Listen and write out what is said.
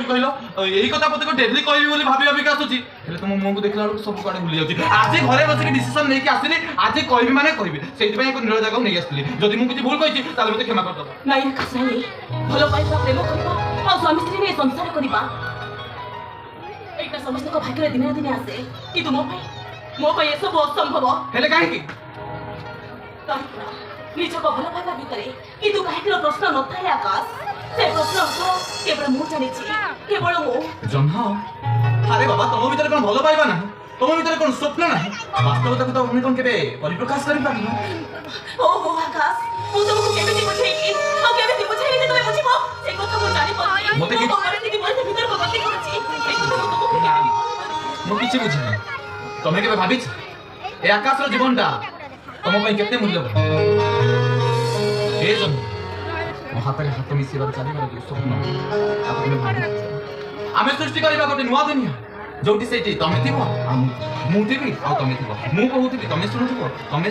कहबी कहलो एही कथा पते को डेली कहबी बोली भाबी भाबी का आसुची हेले तुम मुंह को देखला बेलू सब काडे भूली जाउची आज घरे बस के डिसीजन नै कि आसिली आज कहबी माने कहबी सेति पय एक निरो जगह नै आसली जदी मु किछि भूल कहिछि ताले मते क्षमा कर दो नहीं आकाश नहीं भलो पाइबा प्रेम करबा आ स्वामी स्त्री ने संसार करबा एटा समस्त को भाग्य दिन दिन आसे कि तुम मो पे ये सब असंभव हेले काहे की निज को भलो पाइबा भितरे कि तू काहे प्रश्न न थाए आकाश से प्रश्न उत्तर केवल मु जानि केवल मु जन्हा अरे बाबा तुम भीतर कोन भलो पाइबा ना तुम भीतर कोन स्वप्न ना वास्तवता को तो हम कोन केबे परिप्रकाश करि पाबो ओ आकाश मु तुमको केबे बुझेई कि ओ केबे बुझेई जे तुमे बुझिबो ए कथा मु जानि पाबो मते कि कि मन भीतर को गति करछि ए कथा मु तुमको मु किछि बुझिनी तमे केबे भाबिछ ए आकाशर जीवनटा तुम पई केते मूल्य ए जन मो हाथ मिसेबार चलिबार जो स्वप्न आपने भाबी आमे सृष्टि करिबा गोटे नुवा दुनिया जोटी सेठी तमे थिबो मु थिबी आ तमे थिबो मु कहूथिबी तमे सुनुथिबो तमे